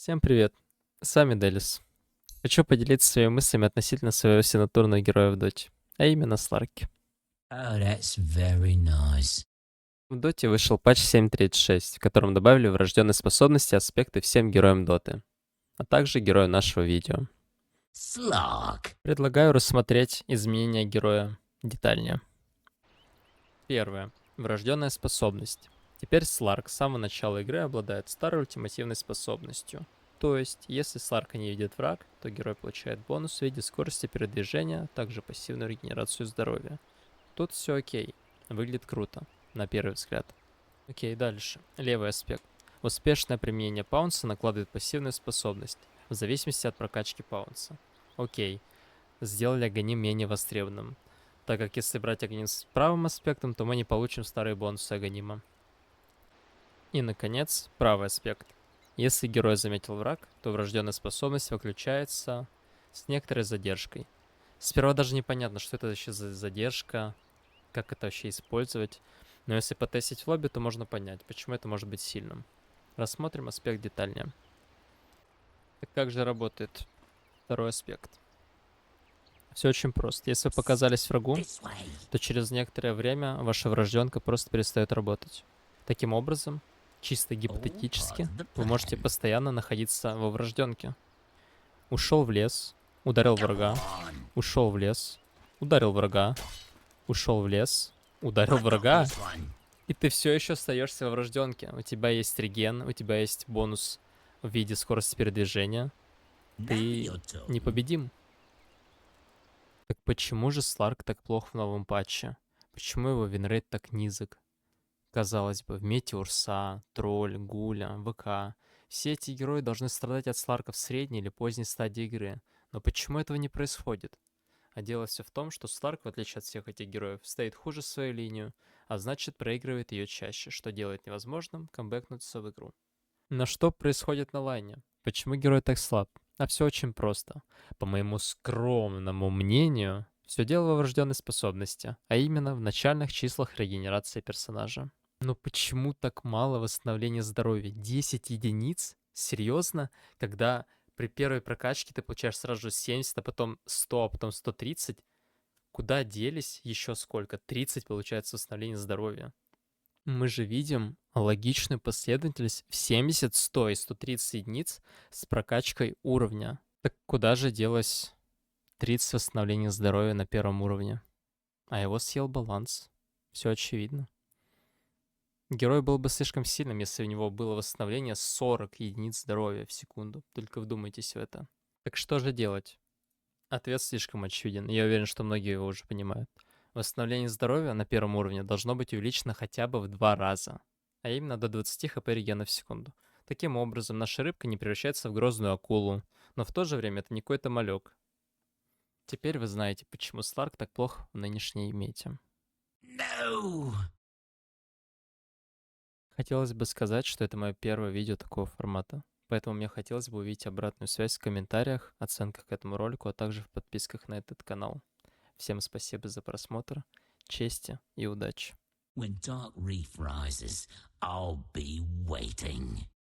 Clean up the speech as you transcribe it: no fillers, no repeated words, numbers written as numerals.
Всем привет, с вами Делис. Хочу поделиться своими мыслями относительно своего синатурного героя в доте, а именно Сларки. Oh, that's very nice. В доте вышел патч 7.36, в котором добавили врожденные способности и аспекты всем героям доты, а также герою нашего видео. Slark. Предлагаю рассмотреть изменения героя детальнее. Первое. Врожденная способность. Теперь Сларк с самого начала игры обладает старой ультимативной способностью. То есть, если Сларка не видит враг, то герой получает бонус в виде скорости передвижения, а также пассивную регенерацию здоровья. Тут все окей. Выглядит круто, на первый взгляд. Окей, дальше. Левый аспект. Успешное применение паунса накладывает пассивную способность, в зависимости от прокачки паунса. Окей. Сделали Аганим менее востребованным, так как если брать Аганим с правым аспектом, то мы не получим старые бонусы Аганима. И, наконец, правый аспект. Если герой заметил враг, то врожденная способность выключается с некоторой задержкой. Сперва даже непонятно, что это вообще за задержка, как это вообще использовать. Но если потестить в лобби, то можно понять, почему это может быть сильным. Рассмотрим аспект детальнее. Так как же работает второй аспект? Все очень просто. Если вы показались врагу, This way. то через некоторое время ваша врожденка просто перестает работать. Таким образом, чисто гипотетически, part of the вы можете plan. постоянно находиться во врожденке. Ушел в лес, ударил врага, On. ушел в лес, ударил врага, ушел в лес, ударил I got врага, this one. и ты все еще остаешься во врожденке. У тебя есть реген, у тебя есть бонус в виде скорости передвижения. Now Ты your turn. непобедим. Так почему же Сларк так плох в новом патче? Почему его винрейт так низок? Казалось бы, в мете Урса, Тролль, Гуля, ВК. Все эти герои должны страдать от Сларка в средней или поздней стадии игры. Но почему этого не происходит? А дело все в том, что Сларк, в отличие от всех этих героев, стоит хуже свою линию, а значит проигрывает ее чаще, что делает невозможным камбэкнуться в игру. Но что происходит на лайне? Почему герой так слаб? А все очень просто. По моему скромному мнению, все дело во врожденной способности, а именно в начальных числах регенерации персонажа. Но почему так мало восстановления здоровья? 10 единиц? Серьезно? Когда при первой прокачке ты получаешь сразу же 70, а потом 100, а потом 130? Куда делись еще сколько? 30 получается восстановление здоровья. Мы же видим логичную последовательность в 70, 100 и 130 единиц с прокачкой уровня. Так куда же делось 30 восстановления здоровья на первом уровне? А его съел баланс. Все очевидно. Герой был бы слишком сильным, если у него было восстановление 40 единиц здоровья в секунду. Только вдумайтесь в это. Так что же делать? Ответ слишком очевиден. Я уверен, что многие его уже понимают. Восстановление здоровья на первом уровне должно быть увеличено хотя бы в 2 раза, а именно до 20 хп регена в секунду. Таким образом, наша рыбка не превращается в грозную акулу, но в то же время это не какой-то малек. Теперь вы знаете, почему Сларк так плох в нынешней мете. No. Хотелось бы сказать, что это мое первое видео такого формата, поэтому мне хотелось бы увидеть обратную связь в комментариях, оценках к этому ролику, а также в подписках на этот канал. Всем спасибо за просмотр, чести и удачи. When dark reef rises, I'll be waiting.